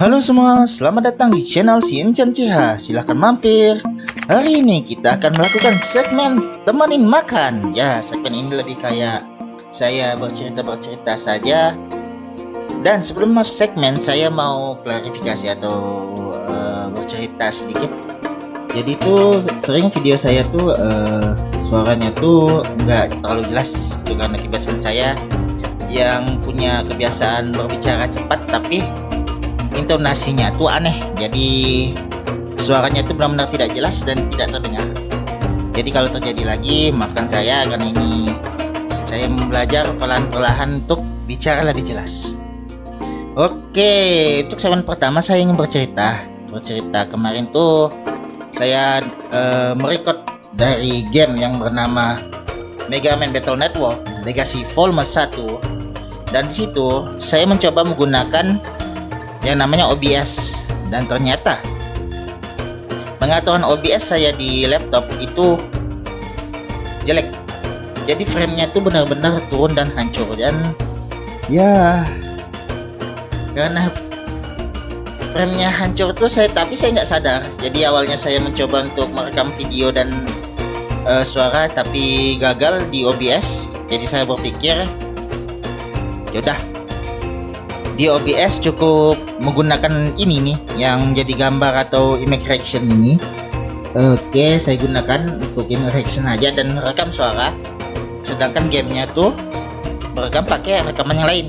Halo semua, selamat datang di channel Sinchan CH. Silahkan mampir. Hari ini kita akan melakukan segmen temenin makan. Ya, segmen ini lebih kayak saya bercerita saja. Dan sebelum masuk segmen, saya mau klarifikasi atau bercerita sedikit. Jadi tuh sering video saya tuh suaranya tuh nggak terlalu jelas. Itu karena kebiasaan saya yang punya kebiasaan berbicara cepat, tapi intonasinya tuh aneh, jadi suaranya tuh benar-benar tidak jelas dan tidak terdengar. Jadi kalau terjadi lagi, maafkan saya karena ini saya belajar perlahan-perlahan untuk bicara lebih jelas. Oke, untuk segmen pertama saya ingin bercerita kemarin tuh saya merecord dari game yang bernama Mega Man Battle Network Legacy Volume 1, dan di situ saya mencoba menggunakan yang namanya OBS, dan ternyata pengaturan OBS saya di laptop itu jelek. Jadi framenya tuh benar-benar turun dan hancur, dan ya karena framenya hancur tuh tapi saya nggak sadar. Jadi awalnya saya mencoba untuk merekam video dan suara tapi gagal di OBS. Jadi saya berpikir yaudah, di OBS cukup menggunakan ini nih yang jadi gambar atau image reaction ini. Oke, saya gunakan untuk image reaction aja dan rekam suara, sedangkan gamenya tuh merekam pakai rekaman yang lain.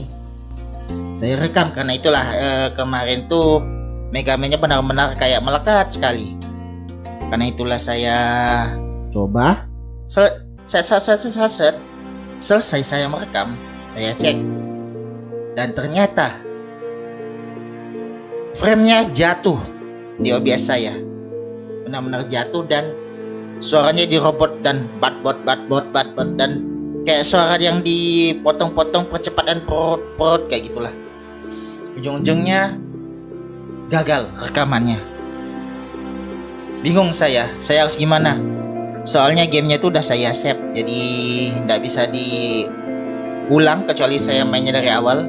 Saya rekam karena itulah kemarin tuh Mega Man-nya benar-benar kayak melekat sekali. Karena itulah saya coba selesai saya merekam, saya cek, dan ternyata framenya jatuh di OBS saya, benar-benar jatuh, dan suaranya dirobot dan batbot dan kayak suara yang dipotong-potong percepatan perut kayak gitulah. Ujung-ujungnya gagal rekamannya. Bingung saya harus gimana, soalnya gamenya itu udah saya save, jadi nggak bisa diulang kecuali saya mainnya dari awal.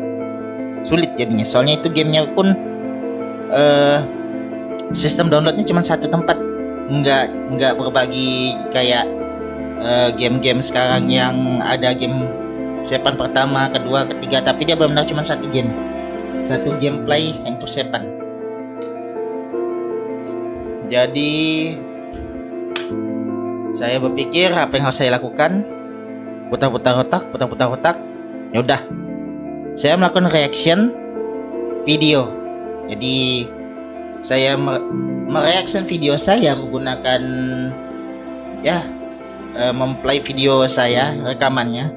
Sulit jadinya, soalnya itu gamenya pun sistem downloadnya cuma satu tempat, nggak berbagi kayak game-game sekarang yang ada game sepan pertama, kedua, ketiga, tapi dia benar-benar cuma satu gameplay untuk sepan. Jadi saya berpikir apa yang harus saya lakukan, putar-putar otak. Ya udah, saya melakukan reaction video. Jadi saya mereaction video saya menggunakan memplay video saya rekamannya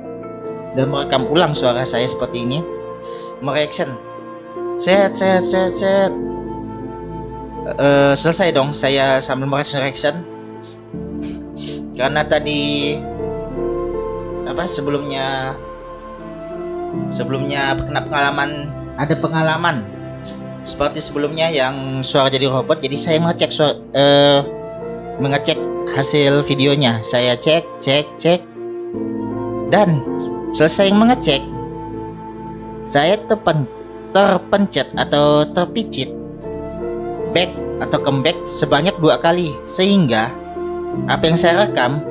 dan merekam ulang suara saya seperti ini. Mereaction set selesai dong saya sambil mereaction karena tadi sebelumnya ada pengalaman seperti sebelumnya yang suara jadi robot. Jadi saya mengecek hasil videonya, saya cek dan selesai mengecek, saya terpencet atau terpicit back atau comeback sebanyak 2 kali, sehingga apa yang saya rekam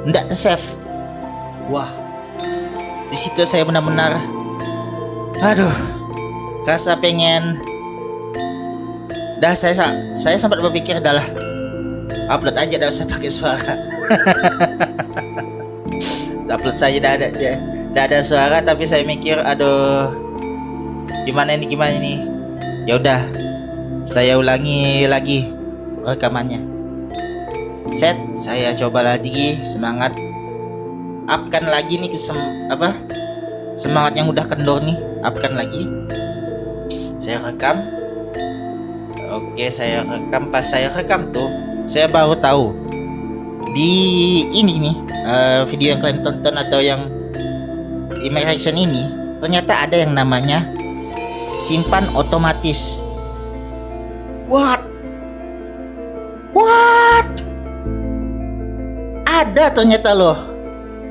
tidak tersave. Wah, di situ saya benar-benar rasa pengen. Saya sempat berpikir adalah upload aja, dah usah pakai suara. Upload saja dah ada suara, tapi saya mikir gimana ini. Ya udah, saya ulangi lagi rekamannya. Saya coba lagi, semangat upkan lagi nih semangat yang udah kendor nih, upkan lagi. Saya rekam. Oke, saya rekam. Pas saya rekam tuh, saya baru tahu di ini nih video yang kalian tonton atau yang image reaction ini, ternyata ada yang namanya simpan otomatis. What? Ada ternyata loh.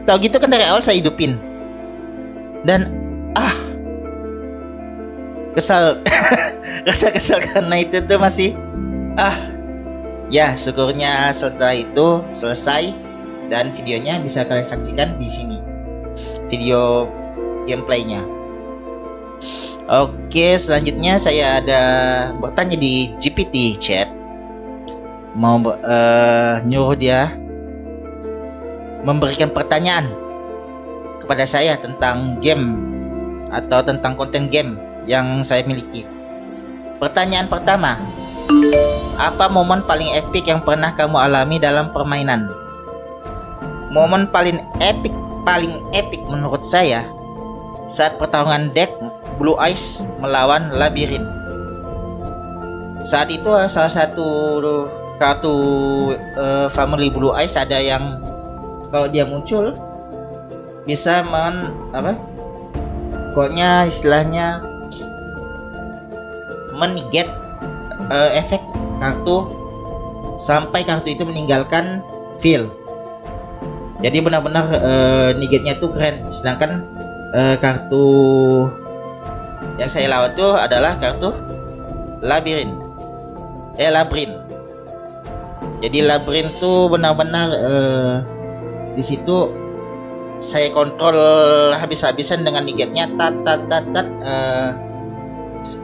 Tahu gitu kan dari awal saya hidupin. Dan Kesal. Kesal karena itu tuh masih ya, syukurnya setelah itu selesai dan videonya bisa kalian saksikan di sini. Video gameplaynya. Oke, selanjutnya saya ada bertanya di GPT chat. Mau nyuruh dia memberikan pertanyaan kepada saya tentang game atau tentang konten game yang saya miliki. Pertanyaan pertama, apa momen paling epik yang pernah kamu alami dalam permainan? Momen paling epik menurut saya saat pertarungan deck Blue Eyes melawan Labyrinth. Saat itu salah satu kartu family Blue Eyes ada yang kalau dia muncul bisa pokoknya istilahnya meniget efek kartu sampai kartu itu meninggalkan field. Jadi benar-benar nigetnya tuh keren. Sedangkan kartu yang saya lawan tuh adalah kartu Labyrinth. Jadi Labyrinth tuh benar-benar di situ saya kontrol habis-habisan dengan nigetnya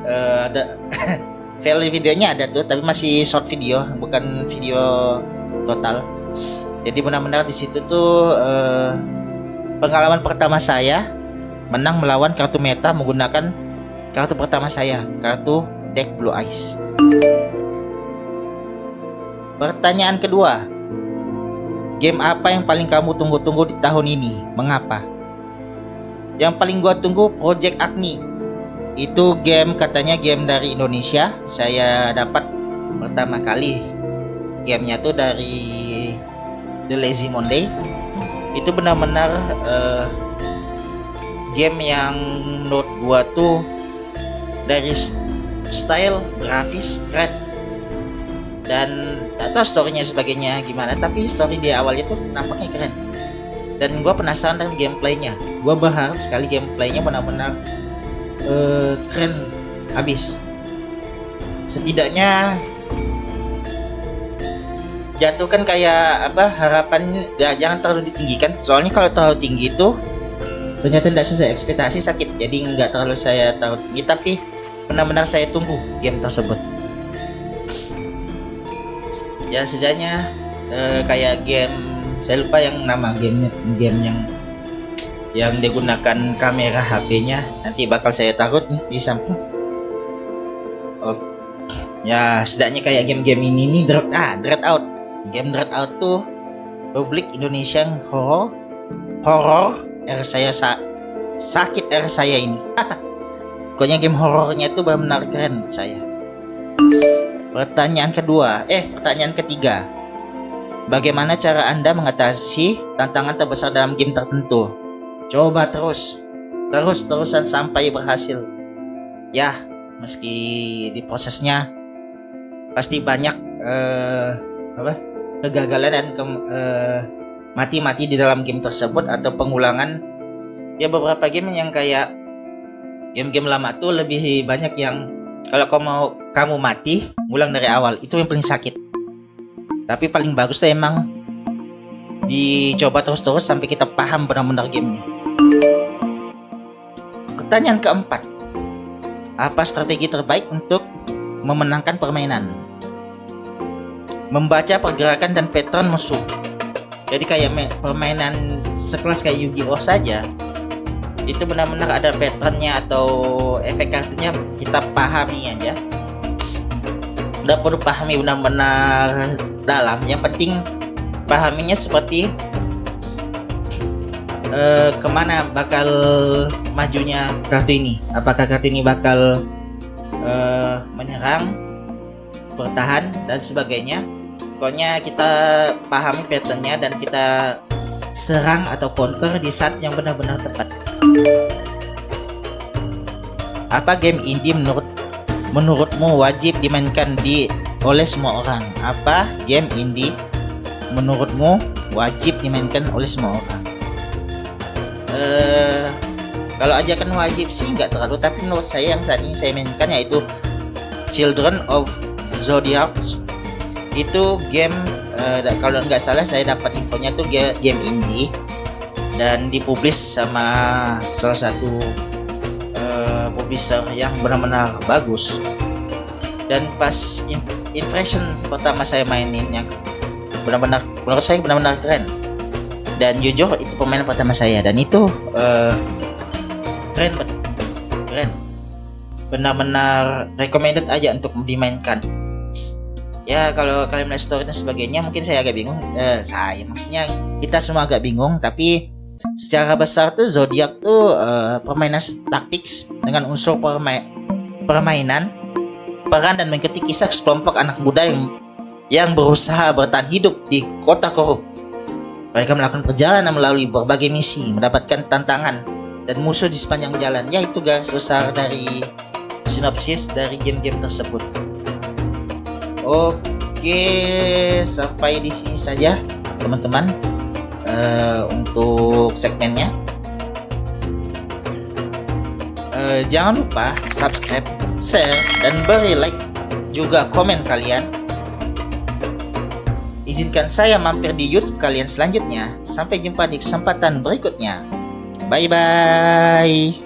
ada value videonya ada tuh, tapi masih short video, bukan video total. Jadi benar-benar di situ tuh pengalaman pertama saya menang melawan kartu meta menggunakan kartu pertama saya, kartu deck Blue Eyes. Pertanyaan kedua, game apa yang paling kamu tunggu-tunggu di tahun ini? Mengapa? Yang paling gua tunggu Project Agni. Itu game, katanya game dari Indonesia. Saya dapat pertama kali gamenya tuh dari The Lazy Monday. Itu benar-benar game yang menurut gua tuh dari style grafis keren, dan gak tahu storynya sebagainya gimana, tapi story di awalnya tuh nampaknya keren dan gua penasaran dengan gameplaynya. Gua berharap sekali gameplaynya benar-benar keren habis. Setidaknya jatuhkan kayak harapan ya, jangan terlalu ditinggikan. Soalnya kalau terlalu tinggi itu ternyata tidak sesuai ekspektasi, sakit. Jadi nggak terlalu saya taruh tinggi, tapi benar-benar saya tunggu game tersebut. Ya setidaknya kayak game, saya lupa yang nama gamenya, game yang digunakan kamera HP-nya, nanti bakal saya taruh nih di samping. Oke. Ya setidaknya kayak game-game ini nih, Dread Out. Game Dread Out tuh publik Indonesian horror saya sakit saya ini. Pokoknya game horornya tuh benar-benar keren saya. Pertanyaan ketiga, bagaimana cara Anda mengatasi tantangan terbesar dalam game tertentu? Coba terusan sampai berhasil. Ya, meski di prosesnya pasti banyak kegagalan dan mati-mati di dalam game tersebut atau pengulangan. Ya beberapa game yang kayak game-game lama tuh lebih banyak yang kalau kamu mati ngulang dari awal, itu yang paling sakit. Tapi paling bagus tuh emang dicoba terus sampai kita paham benar-benar gamenya. Pertanyaan keempat, apa strategi terbaik untuk memenangkan permainan? Membaca pergerakan dan pattern musuh. Jadi kayak permainan sekelas kayak Yu-Gi-Oh saja, itu benar-benar ada patternnya atau efek kartunya kita pahami aja. Nggak perlu pahami benar-benar dalam, yang penting pahaminya seperti kemana bakal majunya kartu ini. Apakah kartu ini bakal menyerang, bertahan, dan sebagainya. Pokoknya kita pahami patternnya dan kita serang atau counter di saat yang benar-benar tepat. Apa game indie menurutmu wajib dimainkan oleh semua orang? Apa game indie menurutmu wajib dimainkan oleh semua orang? Kalau ajakan wajib sih nggak terlalu, tapi menurut saya yang saat ini saya mainkan yaitu Children of Zodiac. Itu game kalau nggak salah saya dapat infonya tuh game indie dan dipublish sama salah satu publisher yang benar-benar bagus. Dan pas impression pertama saya maininnya benar-benar, menurut saya benar-benar keren. Dan jujur itu permainan pertama saya dan itu keren, benar-benar recommended aja untuk dimainkan. Ya kalau kalian melihat story dan sebagainya mungkin saya agak bingung, maksudnya kita semua agak bingung, tapi secara besar tuh Zodiac tuh permainan taktik dengan unsur permainan, peran dan mengikuti kisah sekelompok anak muda yang berusaha bertahan hidup di kota korup. Mereka melakukan perjalanan melalui berbagai misi, mendapatkan tantangan dan musuh di sepanjang jalan. Ya, itu garis besar dari sinopsis dari game-game tersebut. Oke, sampai di sini saja teman-teman untuk segmennya. Jangan lupa subscribe, share, dan beri like juga komen kalian. Izinkan saya mampir di YouTube kalian selanjutnya. Sampai jumpa di kesempatan berikutnya. Bye bye.